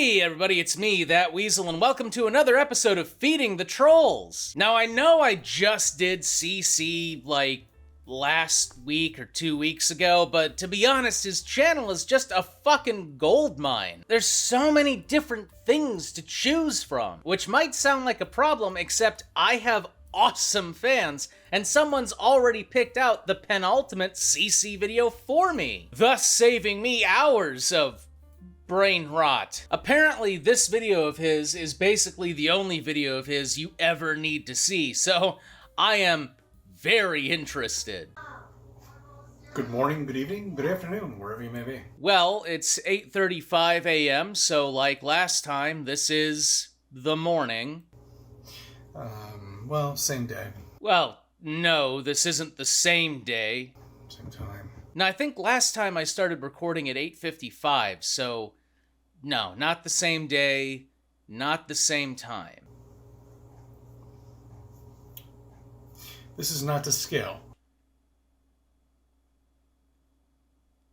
Hey everybody, it's me, that Weasel, and welcome to another episode of Feeding the Trolls. Now I know I just did CC like last week or 2 weeks ago, but to be honest, his channel is just a fucking gold mine. There's so many different things to choose from, which might sound like a problem, except I have awesome fans, and someone's already picked out the penultimate CC video for me, thus saving me hours of brain rot. Apparently, this video of his is basically the only video of his you ever need to see, so I am very interested. Good morning, good evening, good afternoon, wherever you may be. Well, it's 8:35 a.m., so like last time, this is the morning. Well, same day. Well, no, this isn't the same day. Same time. Now, I think last time I started recording at 8:55, so no, not the same day, not the same time. This is not to scale.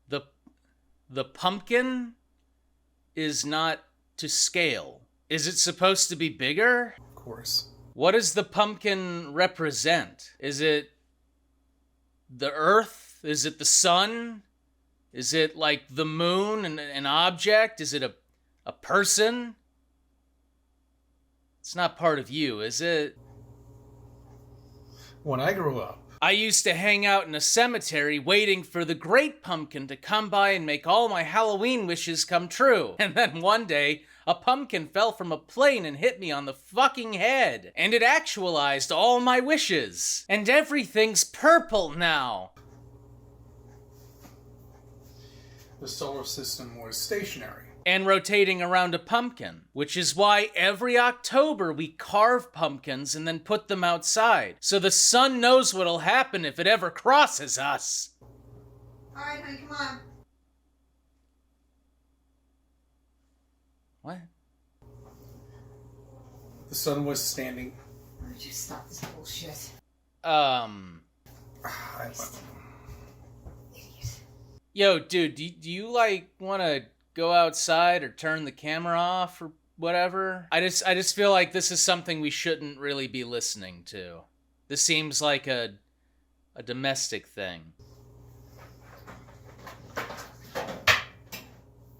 The pumpkin is not to scale. Is it supposed to be bigger? Of course. What does the pumpkin represent? Is it the earth? Is it the sun? Is it like the moon, an object? Is it a person? It's not part of you, is it? When I grew up, I used to hang out in a cemetery waiting for the great pumpkin to come by and make all my Halloween wishes come true. And then one day, a pumpkin fell from a plane and hit me on the fucking head. And it actualized all my wishes. And everything's purple now. the solar system was stationary. And rotating around a pumpkin, which is why every October we carve pumpkins and then put them outside, so the sun knows what'll happen if it ever crosses us. Alright, honey, come on. What? The sun was standing. Why don't you stop this bullshit? Idiot. Yo, dude, do you like, want to go outside or turn the camera off or whatever? I just feel like this is something we shouldn't really be listening to. This seems like a domestic thing.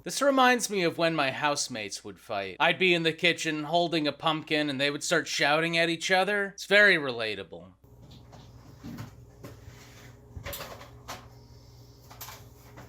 This reminds me of when my housemates would fight. I'd be in the kitchen holding a pumpkin and they would start shouting at each other. It's very relatable.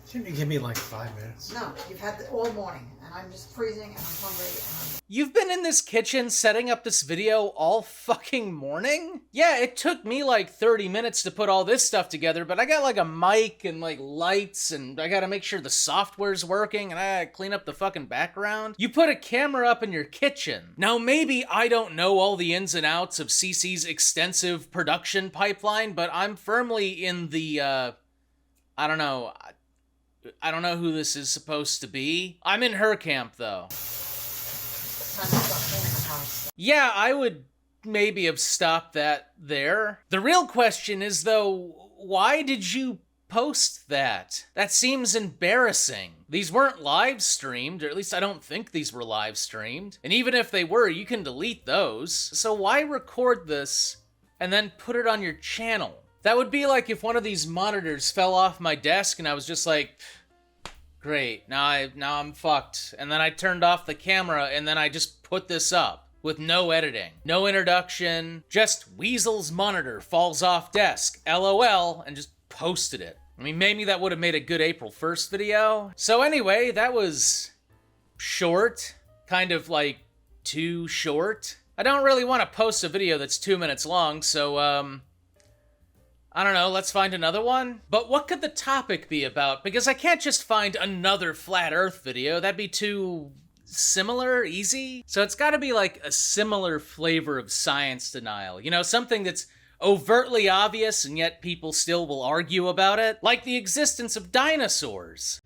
Can you give me like 5 minutes? No, you've had it all morning, and I'm just freezing, and I'm hungry, and You've been in this kitchen setting up this video all fucking morning? Yeah, it took me like 30 minutes to put all this stuff together, but I got like a mic and like lights, and I gotta make sure the software's working, and I gotta clean up the fucking background. You put a camera up in your kitchen. Now maybe I don't know all the ins and outs of CC's extensive production pipeline, but I'm firmly in the, I don't know who this is supposed to be. I'm in her camp, though. time to start cleaning the house. Yeah, I would maybe have stopped that there. The real question is, though, why did you post that? That seems embarrassing. These weren't live streamed, or at least I don't think these were live streamed. And even if they were, you can delete those. So why record this and then put it on your channel? That would be like if one of these monitors fell off my desk and I was just like, great, now I'm fucked. And then I turned off the camera and then I just put this up with no editing, no introduction, just Weasel's monitor falls off desk, LOL, and just posted it. I mean, maybe that would have made a good April 1st video. So anyway, that was short, kind of like too short. I don't really want to post a video that's 2 minutes long, so I don't know, let's find another one? But what could the topic be about? Because I can't just find another flat earth video. That'd be too similar, easy. So it's gotta be like a similar flavor of science denial. You know, something that's overtly obvious and yet people still will argue about it. Like the existence of dinosaurs.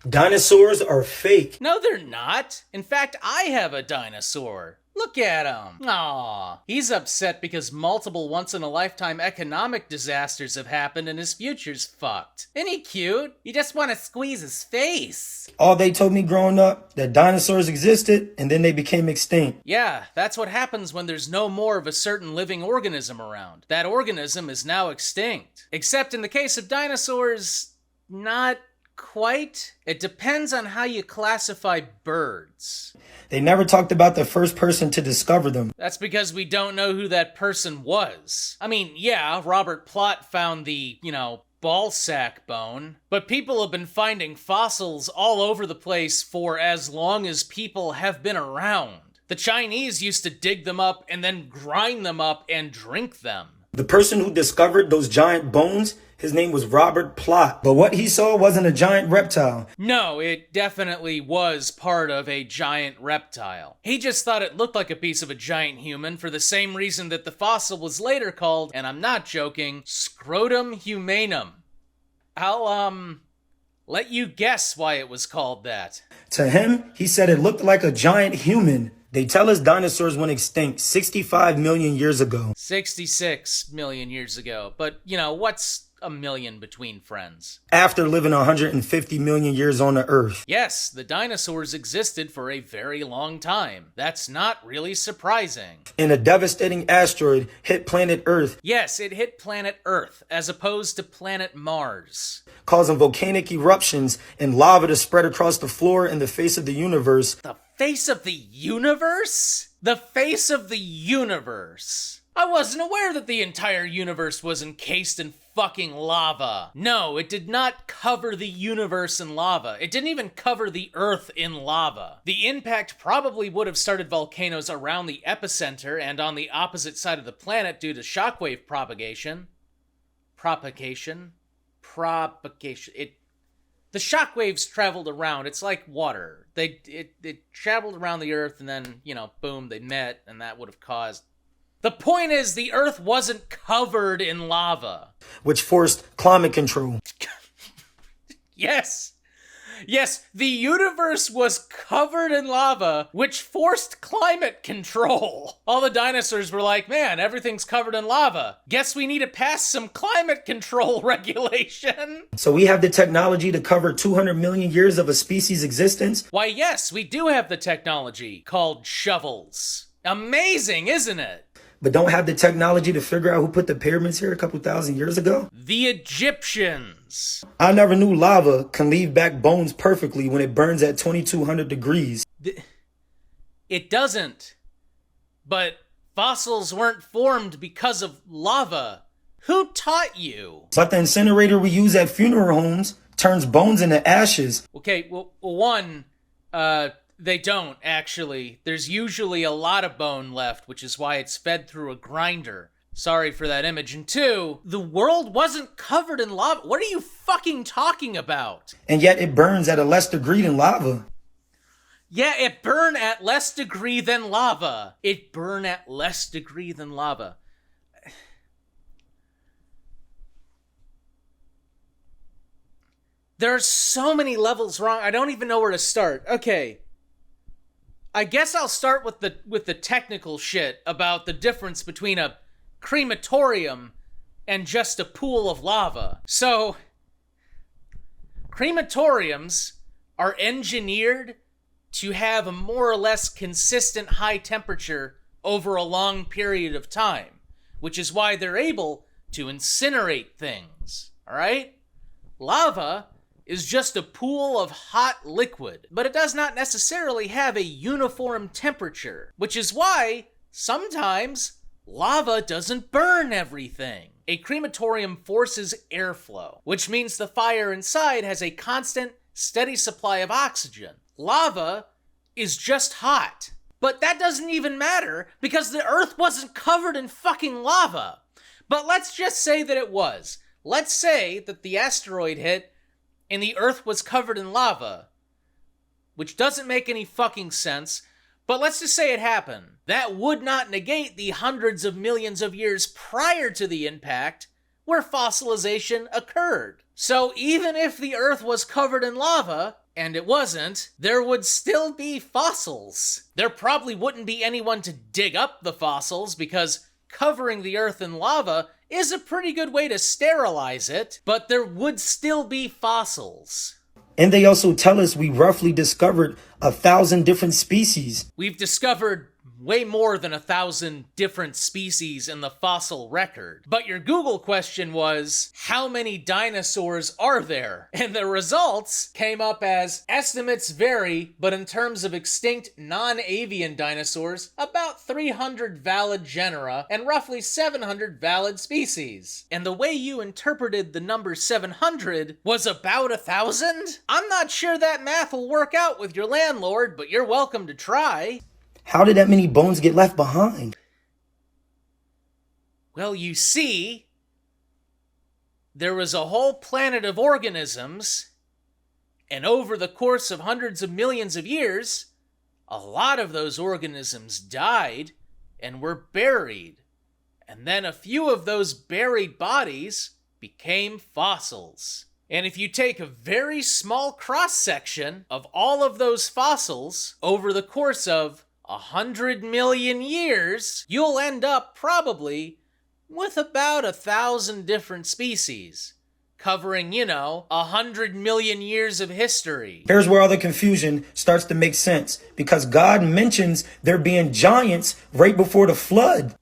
Dinosaurs are fake. No, they're not. In fact, I have a dinosaur. Look at him. Aw. He's upset because multiple once-in-a-lifetime economic disasters have happened and his future's fucked. Isn't he cute? You just want to squeeze his face. All they told me growing up, that dinosaurs existed and then they became extinct. Yeah, that's what happens when there's no more of a certain living organism around. That organism is now extinct. Except in the case of dinosaurs, not quite. It depends on how you classify birds. They never talked about the first person to discover them. That's because we don't know who that person was. I mean, yeah, Robert Plot found the, ball sack bone, but people have been finding fossils all over the place for as long as people have been around. The Chinese used to dig them up and then grind them up and drink them. The person who discovered those giant bones, his name was Robert Plot. But what he saw wasn't a giant reptile. No, it definitely was part of a giant reptile. He just thought it looked like a piece of a giant human for the same reason that the fossil was later called, and I'm not joking, Scrotum humanum. I'll, let you guess why it was called that. To him, he said it looked like a giant human. They tell us dinosaurs went extinct 65 million years ago. 66 million years ago. But, what's a million between friends? After living 150 million years on the Earth. Yes, the dinosaurs existed for a very long time. That's not really surprising. And a devastating asteroid hit planet Earth. Yes, it hit planet Earth, as opposed to planet Mars. Causing volcanic eruptions and lava to spread across the floor and the face of the universe. The face of the universe? The face of the universe. I wasn't aware that the entire universe was encased in fucking lava. No, it did not cover the universe in lava. It didn't even cover the Earth in lava. The impact probably would have started volcanoes around the epicenter and on the opposite side of the planet due to shockwave propagation. The shockwaves traveled around. It's like water. It traveled around the Earth and then, boom, they met and that would have caused... The point is, the Earth wasn't covered in lava. Which forced climate control. Yes, the universe was covered in lava, which forced climate control. All the dinosaurs were like, man, everything's covered in lava. Guess we need to pass some climate control regulation. So we have the technology to cover 200 million years of a species' existence? Why, yes, we do have the technology called shovels. Amazing, isn't it? But don't have the technology to figure out who put the pyramids here a couple thousand years ago? The Egyptians. I never knew lava can leave back bones perfectly when it burns at 2200 degrees. It doesn't. But fossils weren't formed because of lava. Who taught you? It's like the incinerator we use at funeral homes turns bones into ashes. Okay, well, one, they don't, actually. There's usually a lot of bone left, which is why it's fed through a grinder. Sorry for that image. And two, the world wasn't covered in lava. What are you fucking talking about? And yet it burns at a less degree than lava. Yeah, it burned at less degree than lava. It burned at less degree than lava. There are so many levels wrong. I don't even know where to start. Okay. I guess I'll start with the technical shit about the difference between a crematorium and just a pool of lava. So, crematoriums are engineered to have a more or less consistent high temperature over a long period of time, which is why they're able to incinerate things, all right? Lava is just a pool of hot liquid, but it does not necessarily have a uniform temperature, which is why sometimes lava doesn't burn everything. A crematorium forces airflow, which means the fire inside has a constant, steady supply of oxygen. Lava is just hot. But that doesn't even matter because the Earth wasn't covered in fucking lava. But let's just say that it was. Let's say that the asteroid hit and the Earth was covered in lava, which doesn't make any fucking sense, but let's just say it happened. That would not negate the hundreds of millions of years prior to the impact where fossilization occurred. So even if the Earth was covered in lava, and it wasn't, there would still be fossils. There probably wouldn't be anyone to dig up the fossils because covering the Earth in lava is a pretty good way to sterilize it, but there would still be fossils. And they also tell us we roughly discovered 1,000 different species. We've discovered way more than 1,000 different species in the fossil record. But your Google question was, how many dinosaurs are there? And the results came up as estimates vary, but in terms of extinct non-avian dinosaurs, about 300 valid genera and roughly 700 valid species. And the way you interpreted the number 700 was about 1,000? I'm not sure that math will work out with your landlord, but you're welcome to try. How did that many bones get left behind? Well, you see, there was a whole planet of organisms, and over the course of hundreds of millions of years, a lot of those organisms died and were buried. And then a few of those buried bodies became fossils. And if you take a very small cross-section of all of those fossils over the course of 100 million years, you'll end up probably with about 1,000 different species, covering, 100 million years of history. Here's where all the confusion starts to make sense, because God mentions there being giants right before the flood.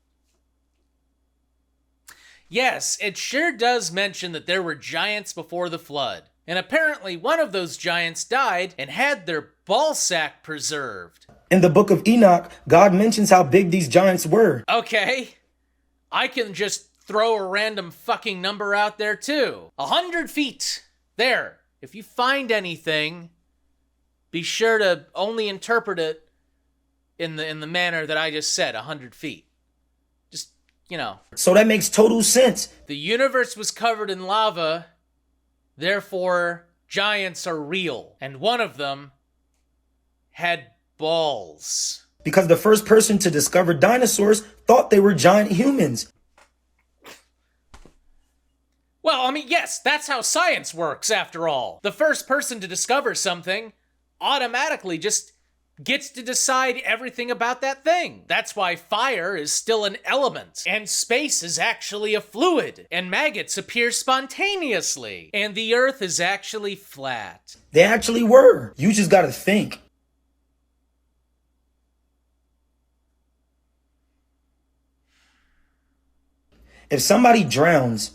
Yes, it sure does mention that there were giants before the flood. And apparently one of those giants died and had their ballsack preserved. In the book of Enoch, God mentions how big these giants were. Okay, I can just throw a random fucking number out there too. 100 feet. There. If you find anything, be sure to only interpret it in the manner that I just said, 100 feet. Just, So that makes total sense. The universe was covered in lava, therefore giants are real. And one of them had balls. Because the first person to discover dinosaurs thought they were giant humans. Well, yes, that's how science works, after all. The first person to discover something automatically just gets to decide everything about that thing. That's why fire is still an element, and space is actually a fluid, and maggots appear spontaneously, and the Earth is actually flat. They actually were. You just gotta think. If somebody drowns,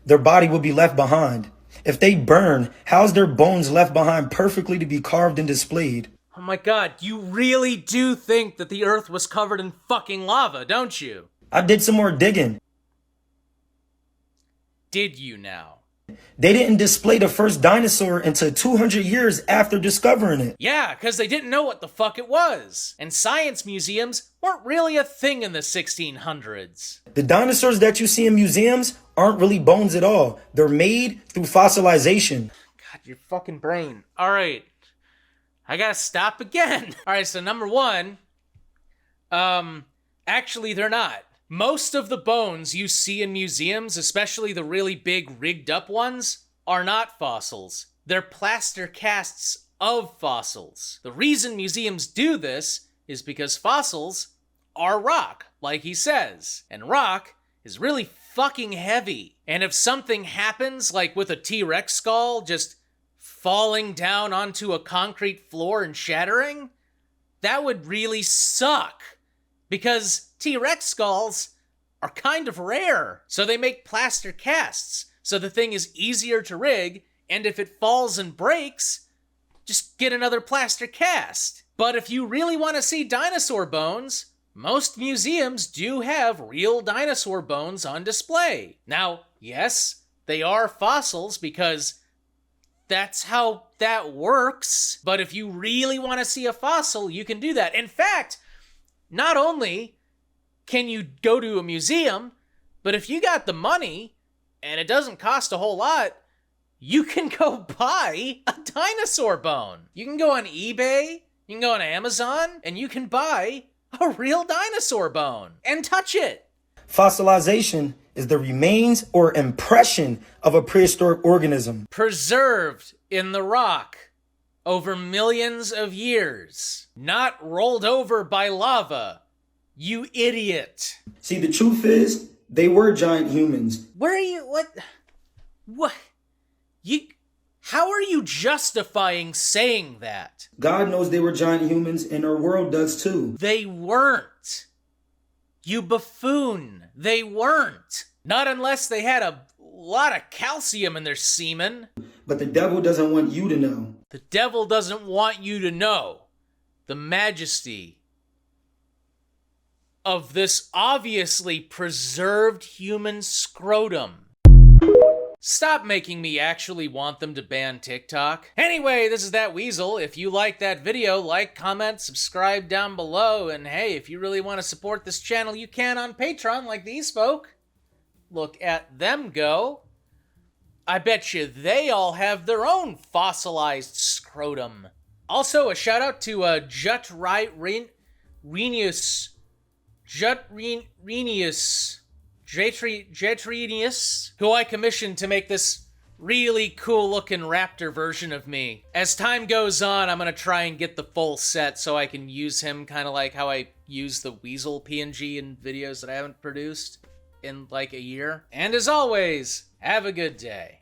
their body will be left behind. If they burn, how's their bones left behind perfectly to be carved and displayed? Oh my god, you really do think that the Earth was covered in fucking lava, don't you? I did some more digging. Did you now? They didn't display the first dinosaur until 200 years after discovering it. Yeah, because they didn't know what the fuck it was. And science museums weren't really a thing in the 1600s. The dinosaurs that you see in museums aren't really bones at all. They're made through fossilization. God, your fucking brain. All right. I gotta stop again. All right, so number one, actually they're not. Most of the bones you see in museums, especially the really big rigged up ones, are not fossils. They're plaster casts of fossils. The reason museums do this is because fossils are rock, like he says. And rock is really fucking heavy. And if something happens, like with a T-Rex skull just falling down onto a concrete floor and shattering, that would really suck. Because T-Rex skulls are kind of rare. So they make plaster casts, so the thing is easier to rig, and if it falls and breaks, just get another plaster cast. But if you really want to see dinosaur bones, most museums do have real dinosaur bones on display. Now, yes, they are fossils because that's how that works. But if you really want to see a fossil, you can do that. In fact, not only can you go to a museum, but if you got the money and it doesn't cost a whole lot, you can go buy a dinosaur bone. You can go on eBay, you can go on Amazon, and you can buy a real dinosaur bone and touch it. Fossilization is the remains or impression of a prehistoric organism. Preserved in the rock over millions of years, not rolled over by lava. You idiot. See, the truth is, they were giant humans. Where are you? What? How are you justifying saying that? God knows they were giant humans, and our world does too. They weren't. You buffoon. They weren't. Not unless they had a lot of calcium in their semen. But the devil doesn't want you to know. The devil doesn't want you to know the majesty of this obviously preserved human scrotum. Stop making me actually want them to ban TikTok. Anyway, this is that Weasel. If you like that video, like, comment, subscribe down below. And hey, if you really want to support this channel, you can on Patreon like these folk. Look at them go. I bet you they all have their own fossilized scrotum. Also, a shout out to Jetrinius, who I commissioned to make this really cool looking raptor version of me. As time goes on, I'm gonna try and get the full set so I can use him kind of like how I use the Weasel PNG in videos that I haven't produced in like a year. And as always, have a good day.